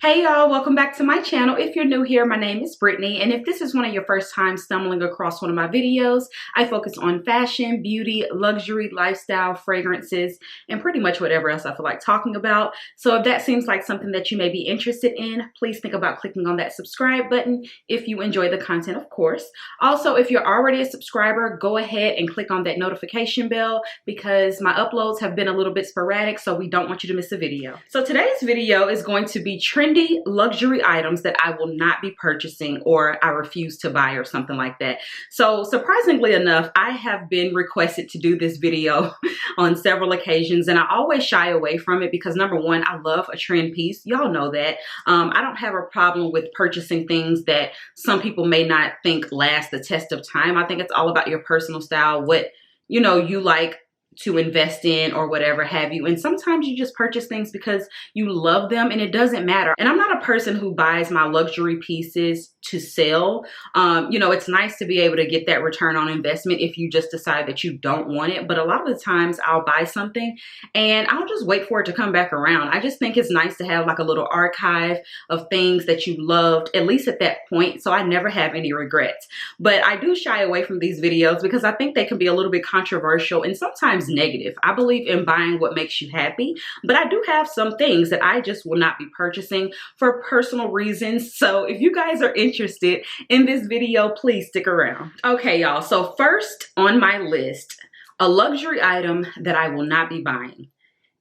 Hey y'all, welcome back to my channel. If you're new here, my name is Brittany, and if this is one of your first times stumbling across one of my videos, I focus on fashion, beauty, luxury, lifestyle, fragrances, and pretty much whatever else I feel like talking about. So if that seems like something that you may be interested in, please think about clicking on that subscribe button if you enjoy the content, of course. Also, if you're already a subscriber, go ahead and click on that notification bell because my uploads have been a little bit sporadic, so we don't want you to miss a video. So today's video is going to be trendy luxury items that I will not be purchasing or I refuse to buy or something like that. So surprisingly enough, I have been requested to do this video on several occasions, and I always shy away from it because number one, I love a trend piece. Y'all know that. I don't have a problem with purchasing things that some people may not think last the test of time. I think it's all about your personal style, what you like to invest in or whatever have you. And sometimes you just purchase things because you love them and it doesn't matter. And I'm not a person who buys my luxury pieces to sell. It's nice to be able to get that return on investment if you just decide that you don't want it. But a lot of the times I'll buy something and I'll just wait for it to come back around. I just think it's nice to have like a little archive of things that you loved, at least at that point. So I never have any regrets. But I do shy away from these videos because I think they can be a little bit controversial and sometimes negative. I believe in buying what makes you happy, but I do have some things that I just will not be purchasing for personal reasons. So if you guys are interested in this video, please stick around. Okay, y'all. So first on my list, a luxury item that I will not be buying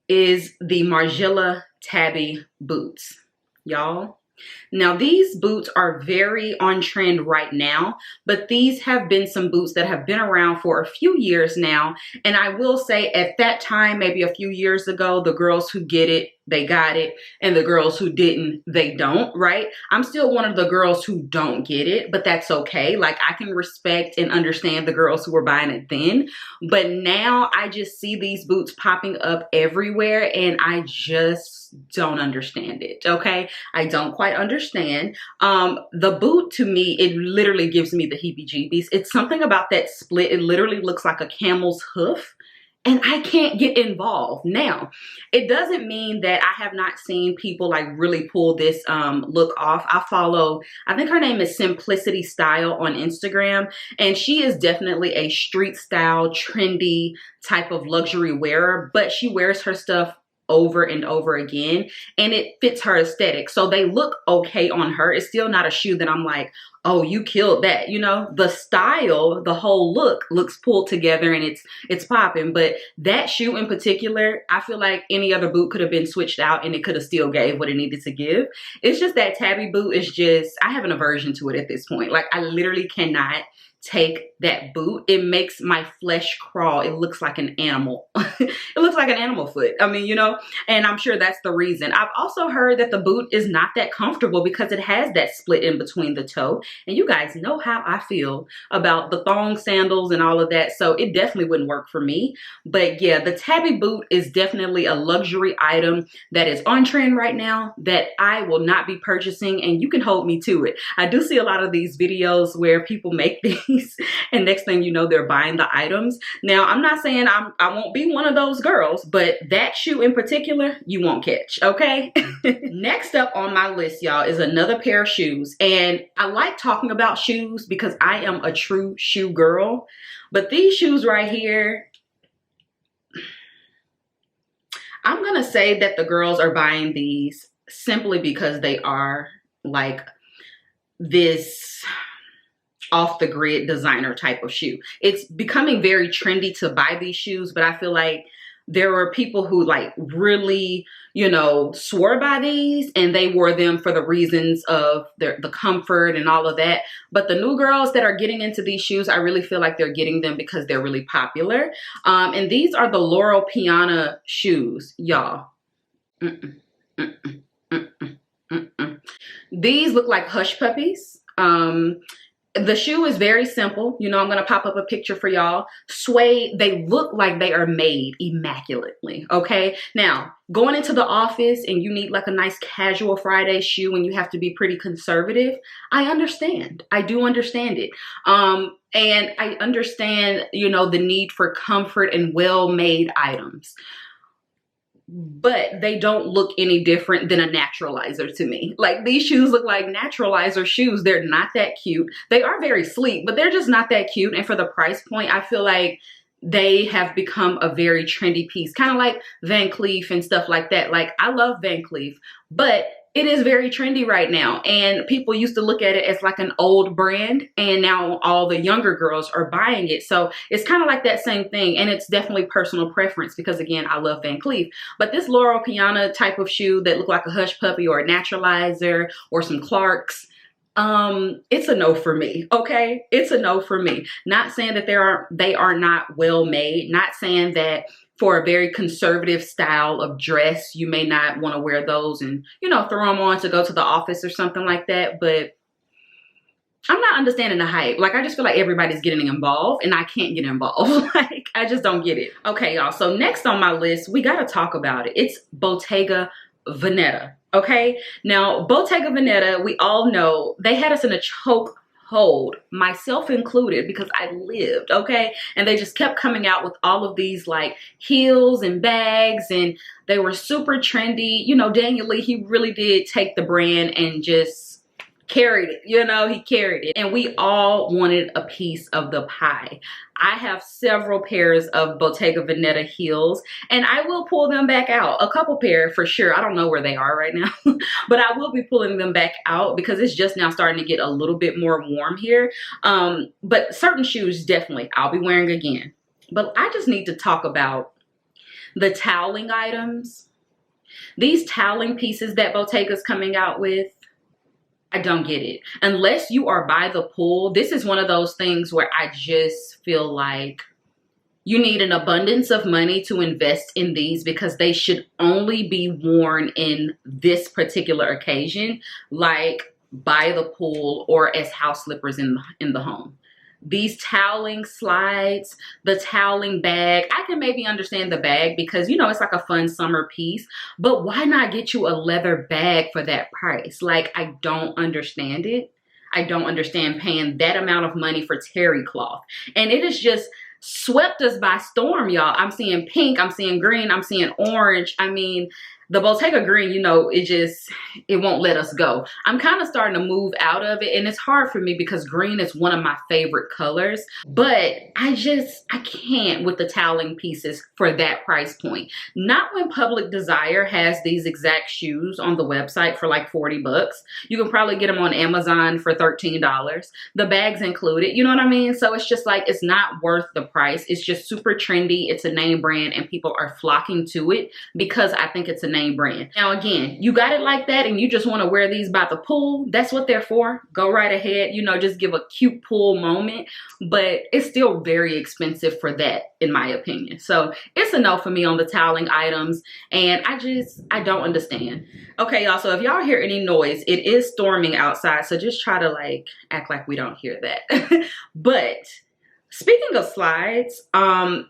is the Margiela Tabby Boots. Y'all, now these boots are very on trend right now, but these have been some boots that have been around for a few years now. And I will say at that time, maybe a few years ago, the girls who get it, they got it, and the girls who didn't, they don't, right? I'm still one of the girls who don't get it, but that's okay. Like, I can respect and understand the girls who were buying it then, but now I just see these boots popping up everywhere and I just don't understand it, okay? I don't quite understand. The boot, to me, it literally gives me the heebie-jeebies. It's something about that split. It literally looks like a camel's hoof. And I can't get involved. Now, it doesn't mean that I have not seen people like really pull this look off. I think her name is Simplicity Style on Instagram. And she is definitely a street style, trendy type of luxury wearer. But she wears her stuff over and over again. And it fits her aesthetic. So they look okay on her. It's still not a shoe that I'm like, oh, you killed that. You know, the style, the whole look looks pulled together and it's popping. But that shoe in particular, I feel like any other boot could have been switched out and it could have still gave what it needed to give. It's just that Tabby boot is just, I have an aversion to it at this point. Like, I literally cannot take that boot. It makes my flesh crawl. It looks like an animal. It looks like an animal foot. I mean, and I'm sure that's the reason. I've also heard that the boot is not that comfortable because it has that split in between the toe. And you guys know how I feel about the thong sandals and all of that. So it definitely wouldn't work for me. But yeah, the Tabby boot is definitely a luxury item that is on trend right now that I will not be purchasing, and you can hold me to it. I do see a lot of these videos where people make these and next thing you know, they're buying the items. Now, I'm not saying I won't be one of those girls, but that shoe in particular, you won't catch, okay? Next up on my list, y'all, is another pair of shoes. And I like talking about shoes because I am a true shoe girl. But these shoes right here, I'm gonna say that the girls are buying these simply because they are like this off the grid designer type of shoe. It's becoming very trendy to buy these shoes, but I feel like there were people who like really, swore by these and they wore them for the reasons of the comfort and all of that. But the new girls that are getting into these shoes, I really feel like they're getting them because they're really popular. And these are the Loro Piana shoes, y'all. These look like hush puppies. The shoe is very simple. I'm going to pop up a picture for y'all. Suede, they look like they are made immaculately, okay? Now, going into the office and you need like a nice casual Friday shoe and you have to be pretty conservative, I understand. I do understand it. And I understand, the need for comfort and well-made items. but they don't look any different than a naturalizer to me. Like, these shoes look like naturalizer shoes. They're not that cute. They are very sleek, but they're just not that cute. And for the price point, I feel like they have become a very trendy piece, kind of like Van Cleef and stuff like that. Like, I love Van Cleef, but it is very trendy right now, and people used to look at it as like an old brand, and now all the younger girls are buying it. So it's kind of like that same thing, and it's definitely personal preference because, again, I love Van Cleef. But this Laurel Piana type of shoe that look like a Hush Puppy or a Naturalizer or some Clarks, it's a no for me, okay? It's a no for me. Not saying that they are not well made, not saying that for a very conservative style of dress, you may not want to wear those and, you know, throw them on to go to the office or something like that. But I'm not understanding the hype. Like, I just feel like everybody's getting involved and I can't get involved. Like, I just don't get it. Okay, y'all. So next on my list, we got to talk about it. It's Bottega Veneta. Okay. Now, Bottega Veneta, we all know they had us in a choke hold, myself included, because I lived, okay? And they just kept coming out with all of these like heels and bags, and they were super trendy. You know, Daniel Lee, he really did take the brand and just carried it, you know, he carried it. And we all wanted a piece of the pie. I have several pairs of Bottega Veneta heels, and I will pull them back out. A couple pair for sure. I don't know where they are right now, but I will be pulling them back out because it's just now starting to get a little bit more warm here. But certain shoes, definitely, I'll be wearing again. But I just need to talk about the toweling items. These toweling pieces that Bottega's coming out with, I don't get it. Unless you are by the pool, this is one of those things where I just feel like you need an abundance of money to invest in these because they should only be worn in this particular occasion, like by the pool or as house slippers in the home. These toweling slides, the toweling bag, I can maybe understand the bag because, you know, it's like a fun summer piece, but why not get you a leather bag for that price? Like, I don't understand it. I don't understand paying that amount of money for terry cloth. And it is just swept us by storm, y'all. I'm seeing pink, I'm seeing green, I'm seeing orange. I mean, the Bottega green, you know, it won't let us go. I'm kind of starting to move out of it, and it's hard for me because green is one of my favorite colors, but I can't with the toweling pieces for that price point. Not when Public Desire has these exact shoes on the website for like 40 bucks. You can probably get them on Amazon for $13. The bag's included, you know what I mean? So it's just like, it's not worth the price. It's just super trendy. It's a name brand and people are flocking to it because I think it's a name brand. Now again, you got it like that and you just want to wear these by the pool, that's what they're for. Go right ahead, you know, just give a cute pool moment, but it's still very expensive for that in my opinion. So it's a no for me on the toweling items, and I don't understand. Okay, y'all, so if y'all hear any noise, it is storming outside, so just try to like act like we don't hear that. But speaking of slides, I've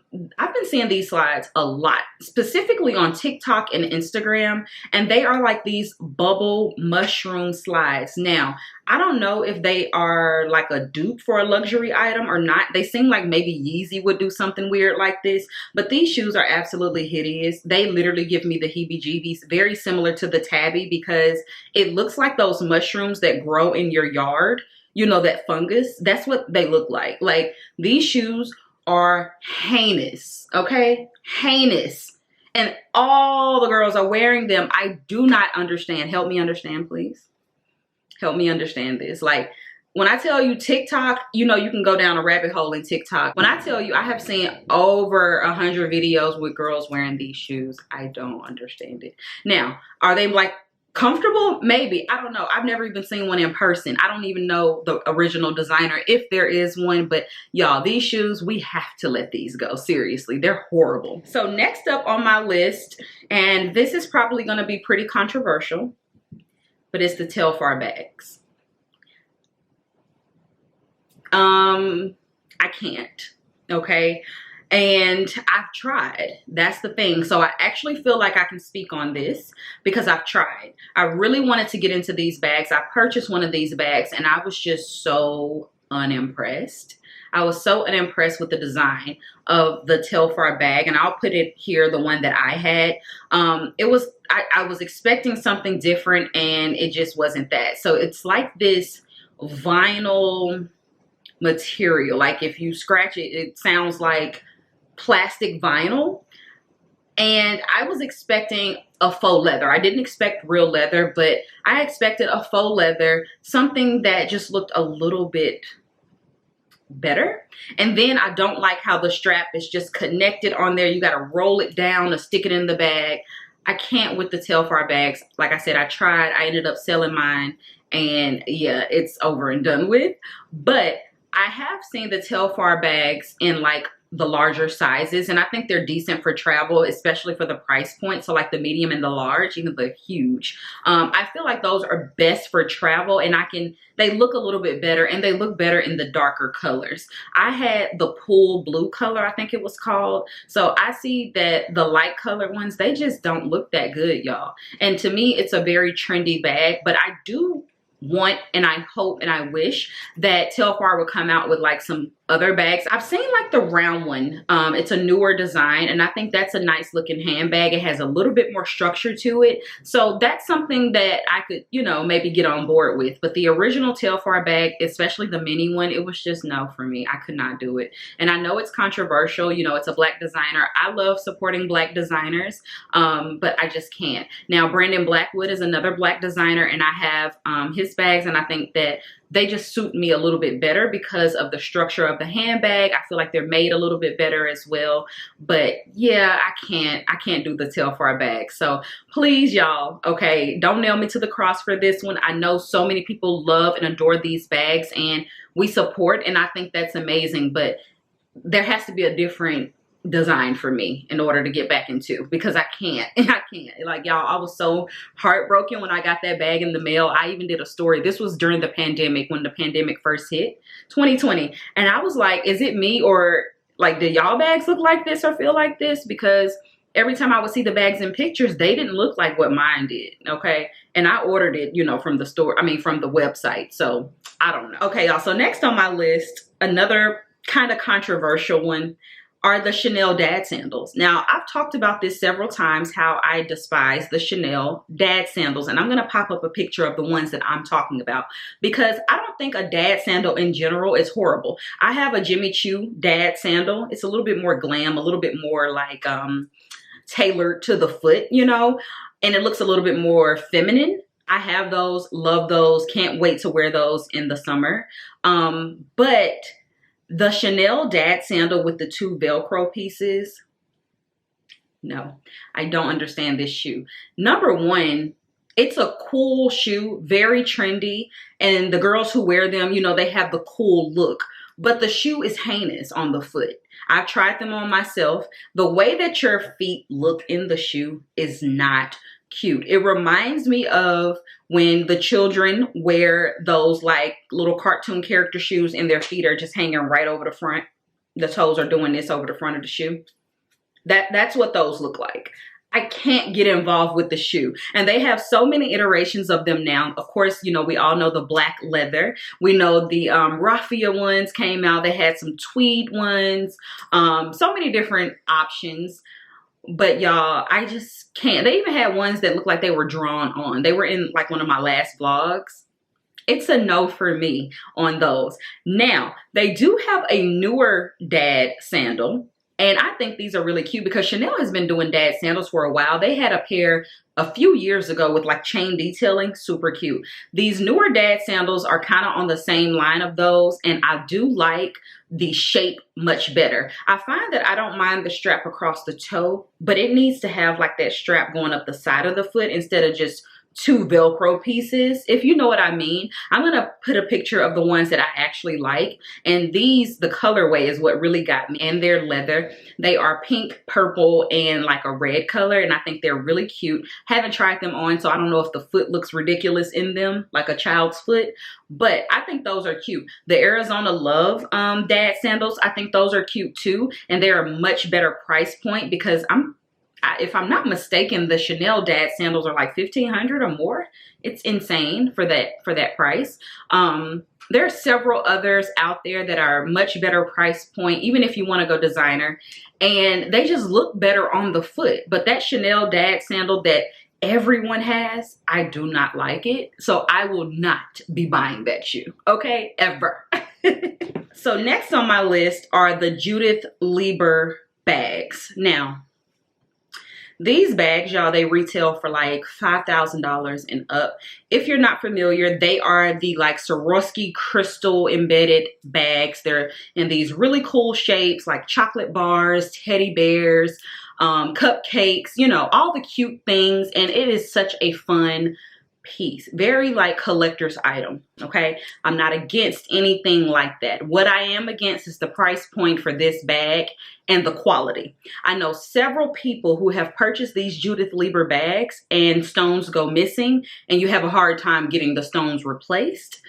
been seeing these slides a lot, specifically on TikTok and Instagram, and they are like these bubble mushroom slides. Now, I don't know if they are like a dupe for a luxury item or not. They seem like maybe Yeezy would do something weird like this, but these shoes are absolutely hideous. They literally give me the heebie-jeebies, very similar to the Tabby because it looks like those mushrooms that grow in your yard. You know, that fungus, that's what they look like. Like, these shoes are heinous, okay? Heinous. And all the girls are wearing them. I do not understand. Help me understand, please. Help me understand this. Like, when I tell you TikTok, you know, you can go down a rabbit hole in TikTok. When I tell you I have seen over 100 videos with girls wearing these shoes, I don't understand it. Now, are they like comfortable? Maybe. I don't know. I've never even seen one in person. I don't even know the original designer if there is one, but y'all, these shoes, we have to let these go. Seriously, they're horrible. So next up on my list, and this is probably going to be pretty controversial, but it's the Telfar bags. I can't, okay? And I've tried. That's the thing. So I actually feel like I can speak on this because I've tried. I really wanted to get into these bags. I purchased one of these bags and I was just so unimpressed. I was so unimpressed with the design of the Telfar bag, and I'll put it here, the one that I had. I was expecting something different, and it just wasn't that. So it's like this vinyl material. Like if you scratch it, it sounds like plastic vinyl. And I was expecting a faux leather. I didn't expect real leather, but I expected a faux leather, something that just looked a little bit better. And then I don't like how the strap is just connected on there. You got to roll it down or stick it in the bag. I can't with the Telfar bags. Like I said, I tried. I ended up selling mine, and yeah, it's over and done with. But I have seen the Telfar bags in like the larger sizes, and I think they're decent for travel, especially for the price point. So like the medium and the large, even the huge. I feel like those are best for travel, and they look a little bit better, and they look better in the darker colors. I had the pool blue color, I think it was called. So I see that the light color ones, they just don't look that good, y'all. And to me, it's a very trendy bag, but I do want, and I hope and I wish that Telfar would come out with like some other bags. I've seen like the round one. It's a newer design, and I think that's a nice looking handbag. It has a little bit more structure to it. So that's something that I could, you know, maybe get on board with. But the original Telfar bag, especially the mini one, it was just no for me. I could not do it. And I know it's controversial. You know, it's a Black designer. I love supporting Black designers, but I just can't. Now, Brandon Blackwood is another Black designer, and I have his bags, and I think that they just suit me a little bit better because of the structure of the handbag. I feel like they're made a little bit better as well. But yeah, I can't do the Telfar bag. So please, y'all, okay, don't nail me to the cross for this one. I know so many people love and adore these bags, and we support, and I think that's amazing. But there has to be a different design for me in order to get back into, because I can't. Like, y'all, I was so heartbroken when I got that bag in the mail. I even did a story. This was during the pandemic, when the pandemic first hit, 2020. And I was like, is it me, or like, do y'all bags look like this or feel like this? Because every time I would see the bags in pictures, they didn't look like what mine did, okay? And I ordered it, you know, from the store, from the website. So I don't know. Okay, y'all, so next on my list, another kind of controversial one, are the Chanel Dad Sandals. Now, I've talked about this several times, how I despise the Chanel Dad Sandals, and I'm gonna pop up a picture of the ones that I'm talking about, because I don't think a dad sandal in general is horrible. I have a Jimmy Choo Dad Sandal. It's a little bit more glam, a little bit more like tailored to the foot, you know, and it looks a little bit more feminine. I have those, love those, can't wait to wear those in the summer. But the Chanel Dad Sandal with the 2 Velcro pieces, no, I don't understand this shoe. Number one, it's a cool shoe, very trendy, and the girls who wear them, you know, they have the cool look, but the shoe is heinous on the foot. I've tried them on myself. The way that your feet look in the shoe is not cute. It reminds me of when the children wear those like little cartoon character shoes and their feet are just hanging right over the front. The toes are doing this over the front of the shoe. That's what those look like. I can't get involved with the shoe. And they have so many iterations of them now. Of course, you know, we all know the black leather. We know the raffia ones came out. They had some tweed ones. So many different options. But y'all, I just can't. They even had ones that looked like they were drawn on. They were in like one of my last vlogs. It's a no for me on those. Now, they do have a newer dad sandal. And I think these are really cute because Chanel has been doing dad sandals for a while. They had a pair a few years ago with like chain detailing, super cute. These newer dad sandals are kind of on the same line of those, and I do like the shape much better. I find that I don't mind the strap across the toe, but it needs to have like that strap going up the side of the foot instead of just 2 Velcro pieces, if you know what I mean. I'm gonna put a picture of the ones that I actually like, and these, the colorway is what really got me, and they're leather. They are pink, purple, and like a red color, and I think they're really cute. Haven't tried them on, so I don't know if the foot looks ridiculous in them, like a child's foot, but I think those are cute. The Arizona Love dad sandals, I think those are cute too, and they're a much better price point because I'm if I'm not mistaken, the Chanel Dad Sandals are like $1,500 or more. It's insane for that price. There are several others out there that are much better price point, even if you want to go designer, and they just look better on the foot. But that Chanel Dad Sandal that everyone has, I do not like it. So I will not be buying that shoe, okay? Ever. So next on my list are the Judith Libra bags. Now, these bags, y'all, they retail for like $5,000 and up. If you're not familiar, they are the like Swarovski crystal embedded bags. They're in these really cool shapes like chocolate bars, teddy bears, cupcakes, you know, all the cute things. And it is such a fun piece. Very like collector's item, okay? I'm not against anything like that. What I am against is the price point for this bag and the quality. I know several people who have purchased these Judith Libra bags and stones go missing and you have a hard time getting the stones replaced.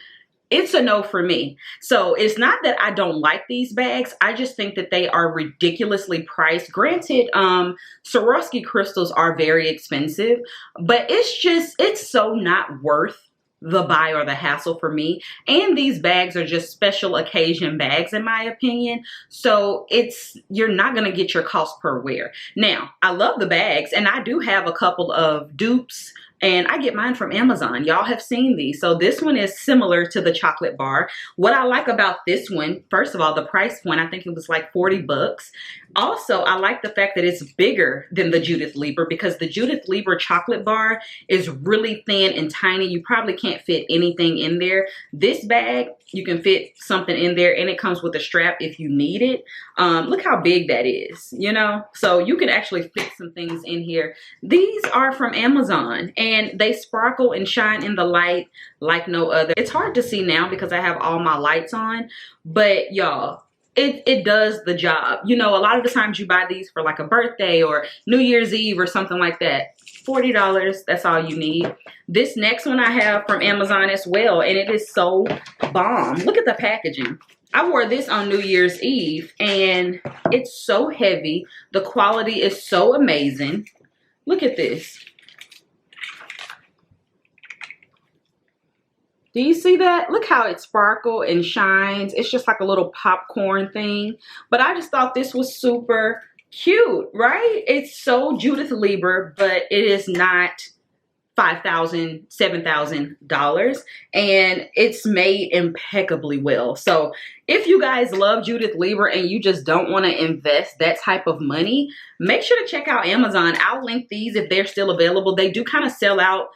It's a no for me. So it's not that I don't like these bags. I just think that they are ridiculously priced. Granted, Swarovski crystals are very expensive, but it's so not worth the buy or the hassle for me. And these bags are just special occasion bags in my opinion. So you're not going to get your cost per wear. Now, I love the bags and I do have a couple of dupes. And I get mine from Amazon. Y'all have seen these. So this one is similar to the chocolate bar. What I like about this one, first of all, the price point, I think it was like 40 bucks. Also, I like the fact that it's bigger than the Judith Libra because the Judith Libra chocolate bar is really thin and tiny. You probably can't fit anything in there. This bag, you can fit something in there and it comes with a strap if you need it. Look how big that is, you know? So you can actually fit some things in here. These are from Amazon and they sparkle and shine in the light like no other. It's hard to see now because I have all my lights on, but y'all, it does the job. You know, a lot of the times you buy these for like a birthday or New Year's Eve or something like that. $40, that's all you need. This next one I have from Amazon as well, and it is so bomb. Look at the packaging. I wore this on New Year's Eve, and it's so heavy. The quality is so amazing. Look at this. Do you see that? Look how it sparkles and shines. It's just like a little popcorn thing. But I just thought this was super cute, right? It's so Judith Libra, but it is not $5,000, $7,000, and it's made impeccably well. So if you guys love Judith Libra and you just don't want to invest that type of money, make sure to check out Amazon. I'll link these if they're still available. They do kind of sell out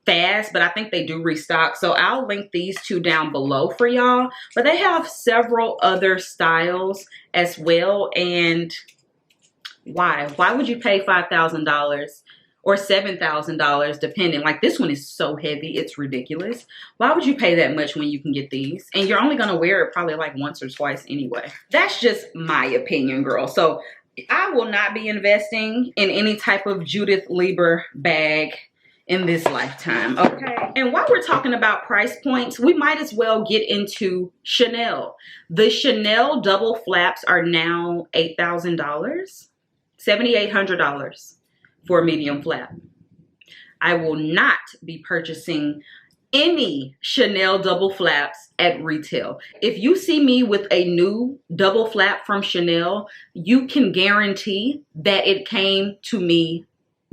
fast, but I think they do restock. So I'll link these two down below for y'all. But they have several other styles as well. And why would you pay $5,000 or $7,000 depending? Like this one is so heavy, it's ridiculous. Why would you pay that much when you can get these? And you're only gonna wear it probably like once or twice anyway. That's just my opinion, girl. So I will not be investing in any type of Judith Libra bag in this lifetime, okay? And while we're talking about price points, we might as well get into Chanel. The Chanel double flaps are now $8,000, $7,800 for a medium flap. I will not be purchasing any Chanel double flaps at retail. If you see me with a new double flap from Chanel, you can guarantee that it came to me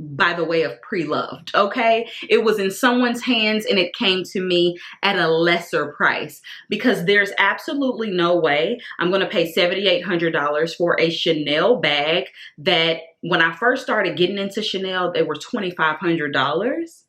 by the way of pre-loved, okay? It was in someone's hands and it came to me at a lesser price because there's absolutely no way I'm gonna pay $7,800 for a Chanel bag that when I first started getting into Chanel, they were $2,500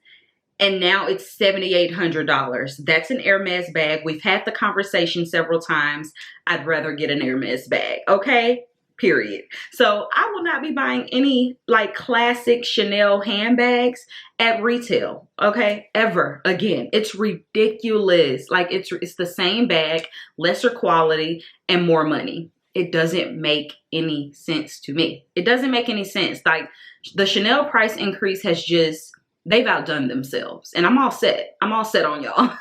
and now it's $7,800. That's an Hermes bag. We've had the conversation several times. I'd rather get an Hermes bag, okay? Period. So I will not be buying any like classic Chanel handbags at retail, okay, ever again. It's ridiculous. Like it's the same bag, lesser quality and more money. It doesn't make any sense to me. It doesn't make any sense. Like the Chanel price increase has just, they've outdone themselves and I'm all set. I'm all set on y'all.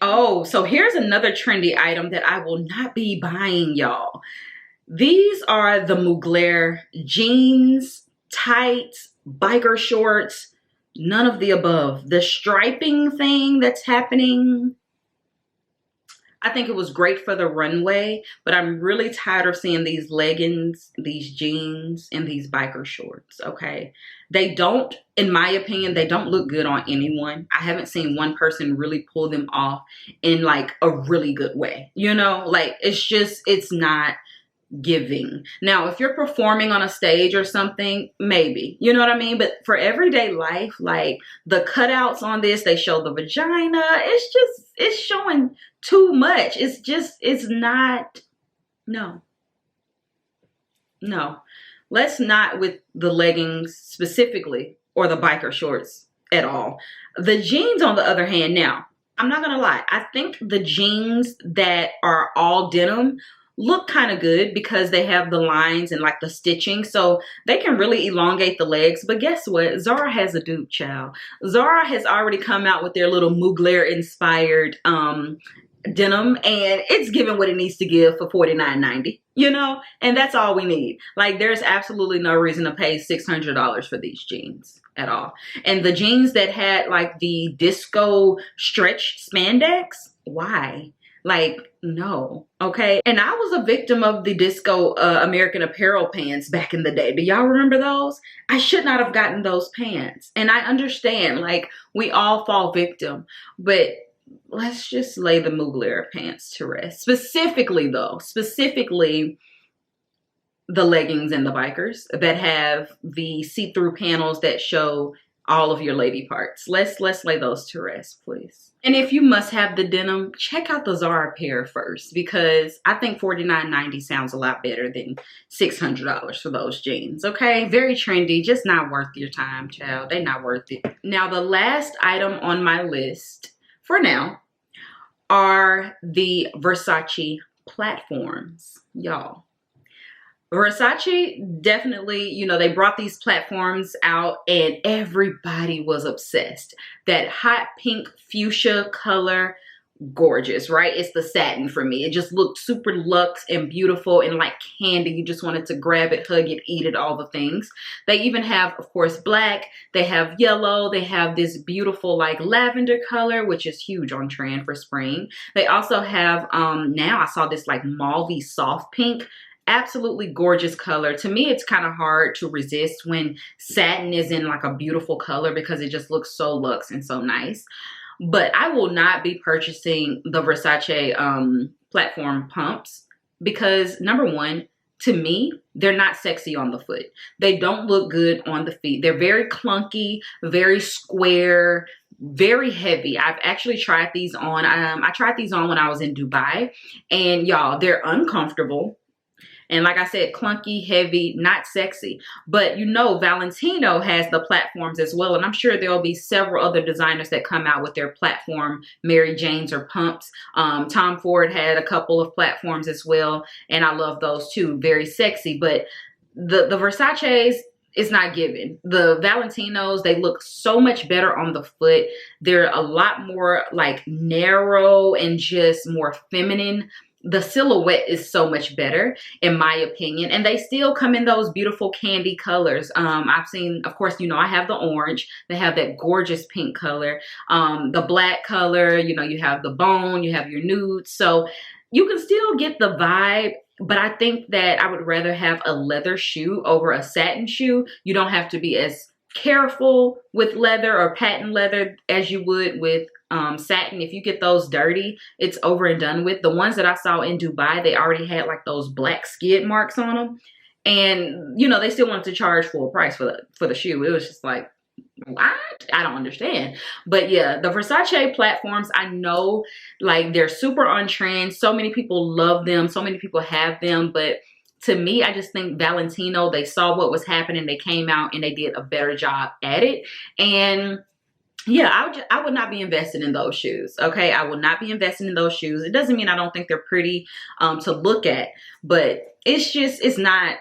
Oh, so here's another trendy item that I will not be buying, y'all. These are the Mugler jeans tights, biker shorts, none of the above. The striping thing that's happening, I think it was great for the runway, but I'm really tired of seeing these leggings, these jeans, and these biker shorts, okay? They don't, in my opinion, they don't look good on anyone. I haven't seen one person really pull them off in like a really good way, you know? Like, it's not giving. Now, if you're performing on a stage or something, maybe, you know what I mean? But for everyday life, like the cutouts on this, they show the vagina. It's showing too much. It's not, no. Let's not with the leggings specifically or the biker shorts at all. The jeans, on the other hand, now, I'm not gonna lie. I think the jeans that are all denim look kind of good because they have the lines and like the stitching, so they can really elongate the legs. But guess what? Zara has a dupe, child. Zara has already come out with their little Mugler inspired denim, and it's giving what it needs to give for $49.90, you know, and that's all we need. Like, there's absolutely no reason to pay $600 for these jeans at all. And the jeans that had like the disco stretch spandex, why? Like, no, okay? And I was a victim of the disco American Apparel pants back in the day. Do y'all remember those? I should not have gotten those pants. And I understand, like, we all fall victim, but let's just lay the Mugler pants to rest. Specifically though, the leggings and the bikers that have the see-through panels that show all of your lady parts. Let's lay those to rest, please. And if you must have the denim, check out the Zara pair first, because I think $49.90 sounds a lot better than $600 for those jeans, okay? Very trendy, just not worth your time, child. They're not worth it. Now, the last item on my list for now are the Versace platforms, y'all. Versace definitely, you know, they brought these platforms out and everybody was obsessed. That hot pink fuchsia color, gorgeous, right? It's the satin for me. It just looked super luxe and beautiful and like candy. You just wanted to grab it, hug it, eat it, all the things. They even have, of course, black. They have yellow. They have this beautiful like lavender color, which is huge on trend for spring. They also have, now I saw this like mauvey soft pink. Absolutely gorgeous color. To me, it's kind of hard to resist when satin is in like a beautiful color because it just looks so luxe and so nice. But I will not be purchasing the Versace platform pumps because, number one, to me, they're not sexy on the foot. They don't look good on the feet. They're very clunky, very square, very heavy. I've actually tried these on. I tried these on when I was in Dubai, and y'all, they're uncomfortable. And like I said, clunky, heavy, not sexy. But you know, Valentino has the platforms as well. And I'm sure there'll be several other designers that come out with their platform Mary Janes or pumps. Tom Ford had a couple of platforms as well. And I love those too. Very sexy. But the Versace's, it's not given. The Valentinos, they look so much better on the foot. They're a lot more like narrow and just more feminine. The silhouette is so much better, in my opinion. And they still come in those beautiful candy colors. I've seen, of course, you know, I have the orange. They have that gorgeous pink color. The black color, you know, you have the bone, you have your nude. So you can still get the vibe. But I think that I would rather have a leather shoe over a satin shoe. You don't have to be as careful with leather or patent leather as you would with satin. If you get those dirty, it's over and done with. The ones that I saw in Dubai, they already had like those black skid marks on them, and you know, they still wanted to charge full price for the shoe. It was just like, what? I don't understand. But yeah, the Versace platforms, I know like they're super on trend. So many people love them, so many people have them, but to me, I just think Valentino, they saw what was happening, they came out and they did a better job at it. And yeah, I would not be invested in those shoes, okay? I will not be investing in those shoes. It doesn't mean I don't think they're pretty to look at, but it's just, it's not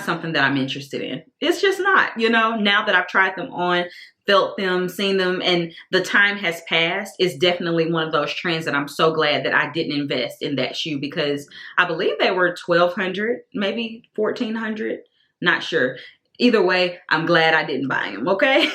something that I'm interested in. It's just not, you know, now that I've tried them on, felt them, seen them, and the time has passed, it's definitely one of those trends that I'm so glad that I didn't invest in that shoe, because I believe they were $1,200, maybe $1,400. Not sure. Either way, I'm glad I didn't buy them, okay?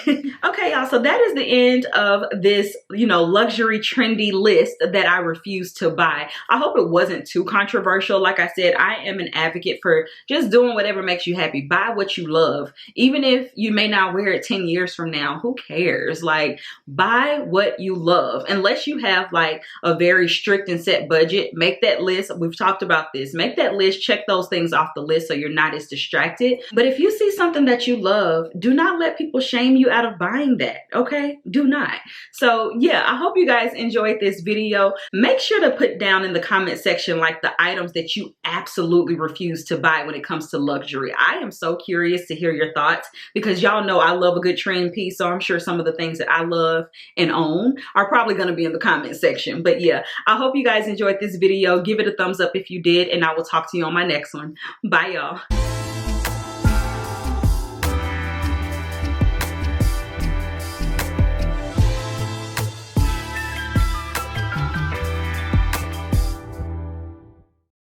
Okay, y'all, so that is the end of this, you know, luxury trendy list that I refused to buy. I hope it wasn't too controversial. Like I said, I am an advocate for just doing whatever makes you happy. Buy what you love. Even if you may not wear it 10 years from now, who cares? Like, buy what you love. Unless you have like a very strict and set budget, make that list. We've talked about this. Make that list, check those things off the list so you're not as distracted. But if you see something that you love, do not let people shame you out of buying that, okay? Do not. So yeah, I hope you guys enjoyed this video. Make sure to put down in the comment section like the items that you absolutely refuse to buy when it comes to luxury. I am so curious to hear your thoughts because y'all know I love a good trend piece, so I'm sure some of the things that I love and own are probably going to be in the comment section. But yeah, I hope you guys enjoyed this video. Give it a thumbs up if you did, and I will talk to you on my next one. Bye, y'all.